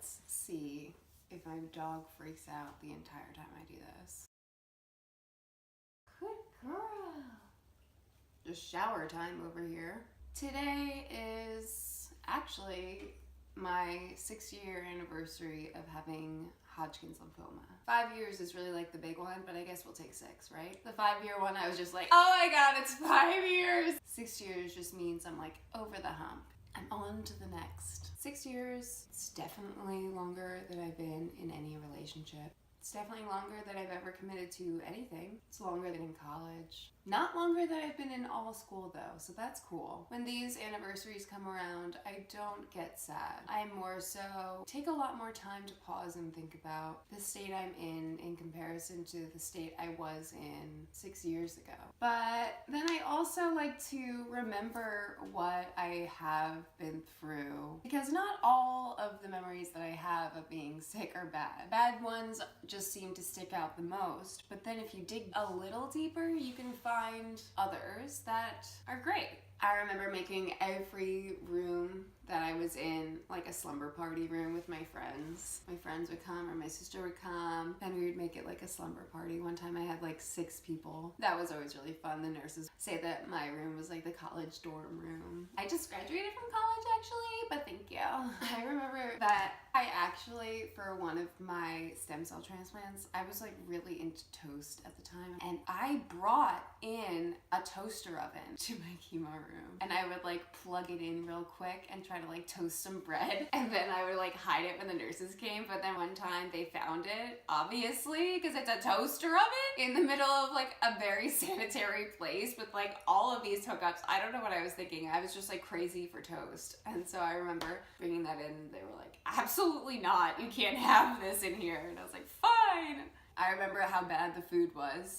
Let's see if my dog freaks out the entire time I do this. Good girl. Just shower time over here. Today is actually my 6-year anniversary of having Hodgkin's lymphoma. 5 years is really like the big one, but I guess we'll take 6, right? The 5-year one, I was just like, oh my god, it's 5 years! 6 years just means I'm like over the hump. I'm on to the next. 6 years, it's definitely longer than I've been in any relationship. It's definitely longer than I've ever committed to anything. It's longer than in college. Not longer than I've been in all school though, so that's cool. When these anniversaries come around, I don't get sad. I more so take a lot more time to pause and think about the state I'm in comparison to the state I was in 6 years ago. But then I also like to remember what I have been through, because not all of the memories that I have of being sick are bad. Bad ones just seem to stick out the most, but then if you dig a little deeper, you can find others that are great. I remember making every room that I was in like a slumber party room with my friends. My friends would come or my sister would come and we would make it like a slumber party. One time I had like 6 people. That was always really fun. The nurses say that my room was like the college dorm room. I just graduated from college actually, but thank you. I remember that I actually, for one of my stem cell transplants, I was like really into toast at the time, and I brought in a toaster oven to my chemo room, and I would like plug it in real quick and try to like toast some bread, and then I would like hide it when the nurses came. But then one time they found it, obviously, because it's a toaster oven in the middle of like a very sanitary place with like all of these hookups. I don't know what I was thinking. I was just like crazy for toast. And so I remember bringing that in, and they were like, absolutely not, you can't have this in here. And I was like, fine. I remember how bad the food was.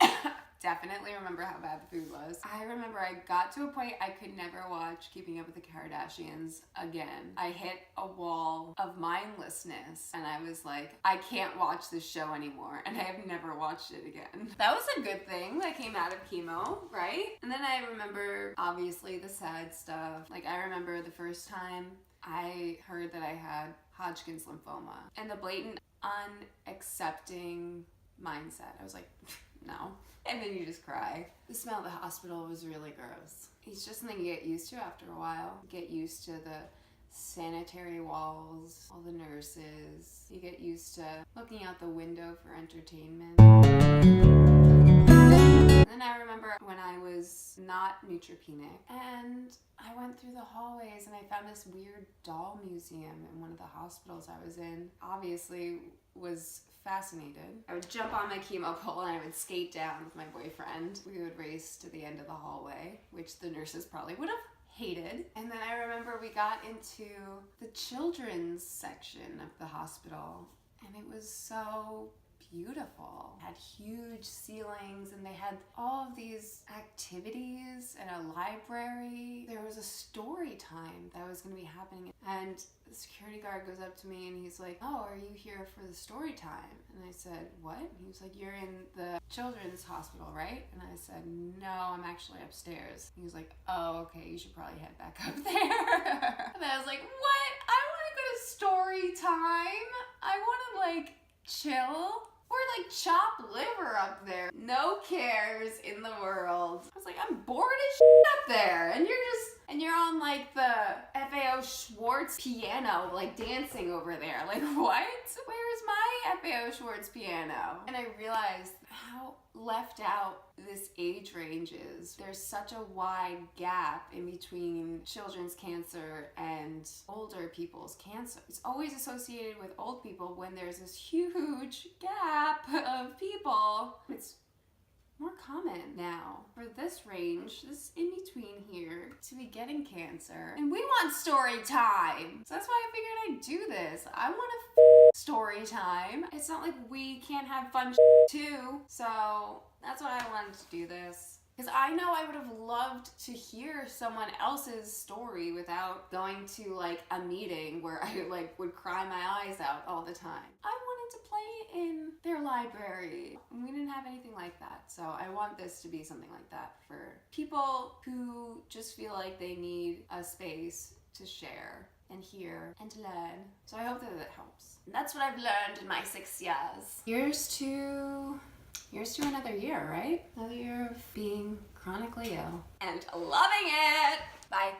Definitely remember how bad the food was. I remember I got to a point I could never watch Keeping Up with the Kardashians again. I hit a wall of mindlessness, and I was like, I can't watch this show anymore, and I have never watched it again. That was a good thing that came out of chemo, right? And then I remember, obviously, the sad stuff. Like, I remember the first time I heard that I had Hodgkin's lymphoma, and the blatant unaccepting mindset. I was like, no. And then you just cry. The smell of the hospital was really gross. It's just something you get used to after a while. You get used to the sanitary walls, all the nurses. You get used to looking out the window for entertainment. And then I remember when I was not neutropenic, and I went through the hallways and I found this weird doll museum in one of the hospitals I was in. Obviously was fascinated. I would jump on my chemo pole and I would skate down with my boyfriend. We would race to the end of the hallway, which the nurses probably would have hated. And then I remember we got into the children's section of the hospital, and it was so beautiful. It had huge ceilings, and they had all of these activities and a library. There was a story time that was going to be happening, and the security guard goes up to me and he's like, oh, are you here for the story time? And I said, what? And he was like, you're in the children's hospital, right? And I said, no, I'm actually upstairs. He was like, oh, okay, you should probably head back up there. And I was like, what? I want to go to story time. I want to like chill. We're like chopped liver up there. No cares in the world. I was like, I'm bored as shit up there. And you're on like the FAO Schwartz piano, like dancing over there. Like, what? Where's my FAO Schwartz piano? And I realized how left out this age range is. There's such a wide gap in between children's cancer and older people's cancer. It's always associated with old people when there's this huge gap of people. It's more common now for this range, this in between here, to be getting cancer. And we want story time. So that's why I figured I'd do this. I want a story time. It's not like we can't have fun too. So that's why I wanted to do this. Because I know I would have loved to hear someone else's story without going to like a meeting where I like would cry my eyes out all the time. I wanted to play in their library. We didn't have anything like that. So I want this to be something like that for people who just feel like they need a space to share and hear and learn. So I hope that that helps. And that's what I've learned in my 6 years. Here's to another year, right? Another year of being chronically ill and loving it. Bye.